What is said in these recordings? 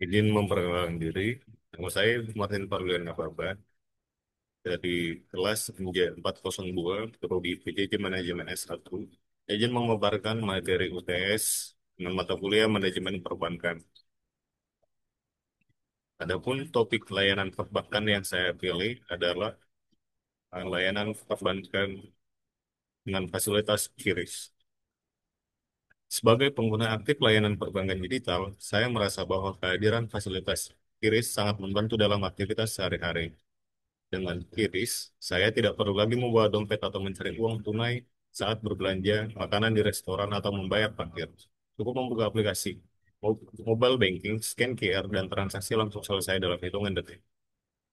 Izin memperkenalkan diri. Nama saya Martin Parlian Ababa dari kelas MJ402 Prodi PJJ Manajemen S1. Izin memaparkan materi UTS dengan mata kuliah Manajemen Perbankan. Adapun topik layanan perbankan yang saya pilih adalah layanan perbankan dengan fasilitas QRIS. Sebagai pengguna aktif layanan perbankan digital, saya merasa bahwa kehadiran fasilitas QRIS sangat membantu dalam aktivitas sehari-hari. Dengan QRIS, saya tidak perlu lagi membawa dompet atau mencari uang tunai saat berbelanja makanan di restoran atau membayar parkir. Cukup membuka aplikasi mobile banking, scan QR, dan transaksi langsung selesai dalam hitungan detik.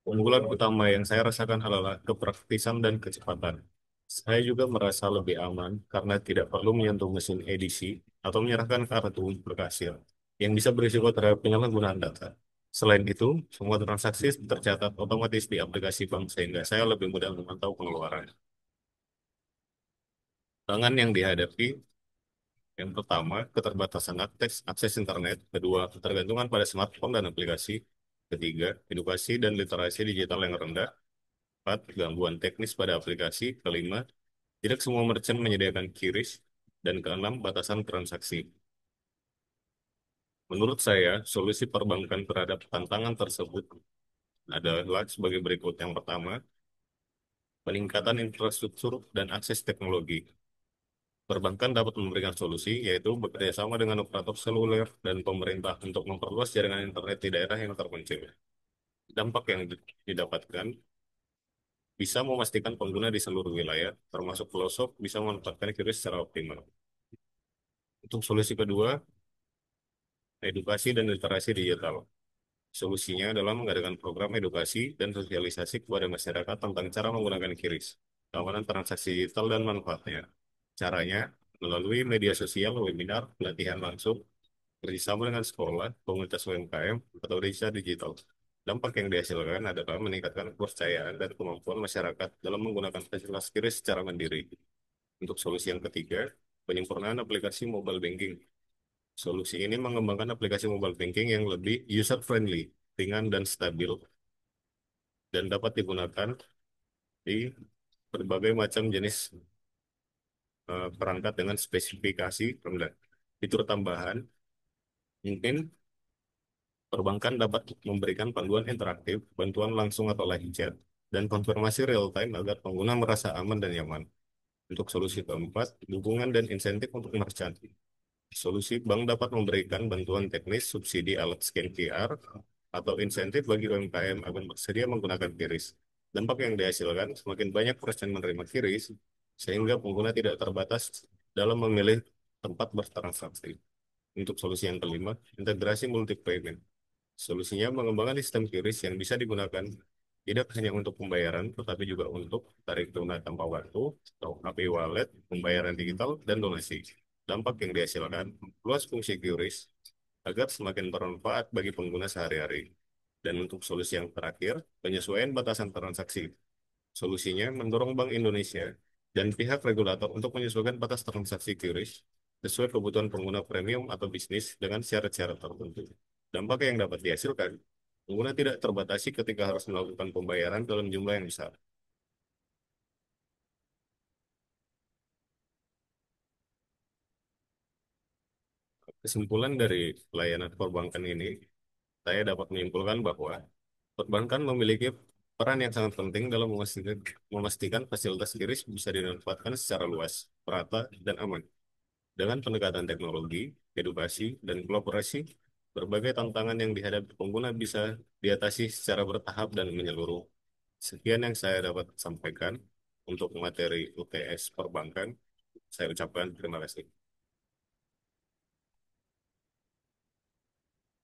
Keunggulan utama yang saya rasakan adalah kepraktisan dan kecepatan. Saya juga merasa lebih aman karena tidak perlu menyentuh mesin edisi atau menyerahkan kartu berkasir yang bisa berisiko terhadap penyalahgunaan data. Selain itu, semua transaksi tercatat otomatis di aplikasi bank sehingga saya lebih mudah memantau pengeluaran. Tantangan yang dihadapi, yang pertama, keterbatasan akses internet. Kedua, ketergantungan pada smartphone dan aplikasi. Ketiga, edukasi dan literasi digital yang rendah. Empat, gangguan teknis pada aplikasi. Kelima, tidak semua merchant menyediakan QRIS. Dan keenam, batasan transaksi. Menurut saya, solusi perbankan terhadap tantangan tersebut adalah sebagai berikut. Yang pertama, peningkatan infrastruktur dan akses teknologi. Perbankan dapat memberikan solusi, yaitu bekerja sama dengan operator seluler dan pemerintah untuk memperluas jaringan internet di daerah yang terpencil. Dampak yang didapatkan bisa memastikan pengguna di seluruh wilayah, termasuk pelosok, bisa memanfaatkan QRIS secara optimal. Untuk solusi kedua, edukasi dan literasi digital. Solusinya adalah mengadakan program edukasi dan sosialisasi kepada masyarakat tentang cara menggunakan QRIS, keamanan transaksi digital, dan manfaatnya. Caranya, melalui media sosial, webinar, pelatihan langsung, kerjasama dengan sekolah, komunitas UMKM, atau desa digital. Dampak yang dihasilkan adalah meningkatkan kepercayaan dan kemampuan masyarakat dalam menggunakan fasilitas QRIS secara mandiri. Untuk solusi yang ketiga, penyempurnaan aplikasi mobile banking. Solusi ini mengembangkan aplikasi mobile banking yang lebih user-friendly, ringan, dan stabil, dan dapat digunakan di berbagai macam jenis perangkat dengan spesifikasi rendah. Fitur tambahan, mungkin perbankan dapat memberikan panduan interaktif, bantuan langsung atau live chat, dan konfirmasi real-time agar pengguna merasa aman dan nyaman. Untuk solusi keempat, dukungan dan insentif untuk merchant. Solusi bank dapat memberikan bantuan teknis, subsidi alat scan QR, atau insentif bagi UMKM agar bersedia menggunakan QRIS. Dampak yang dihasilkan, semakin banyak merchant menerima QRIS, sehingga pengguna tidak terbatas dalam memilih tempat bertransaksi. Untuk solusi yang kelima, integrasi multi-payment. Solusinya mengembangkan sistem QRIS yang bisa digunakan tidak hanya untuk pembayaran, tetapi juga untuk tarik tunai tanpa waktu, atau API wallet, pembayaran digital, dan donasi. Dampak yang dihasilkan, luas fungsi QRIS agar semakin bermanfaat bagi pengguna sehari-hari. Dan untuk solusi yang terakhir, penyesuaian batasan transaksi. Solusinya mendorong Bank Indonesia dan pihak regulator untuk menyesuaikan batas transaksi QRIS sesuai kebutuhan pengguna premium atau bisnis dengan syarat-syarat tertentu. Dampak yang dapat dihasilkan, pengguna tidak terbatasi ketika harus melakukan pembayaran dalam jumlah yang besar. Kesimpulan dari layanan perbankan ini, saya dapat menyimpulkan bahwa perbankan memiliki peran yang sangat penting dalam memastikan fasilitas QRIS bisa dimanfaatkan secara luas, merata, dan aman. Dengan pendekatan teknologi, edukasi, dan kolaborasi, berbagai tantangan yang dihadapi pengguna bisa diatasi secara bertahap dan menyeluruh. Sekian yang saya dapat sampaikan untuk materi UTS perbankan. Saya ucapkan terima kasih.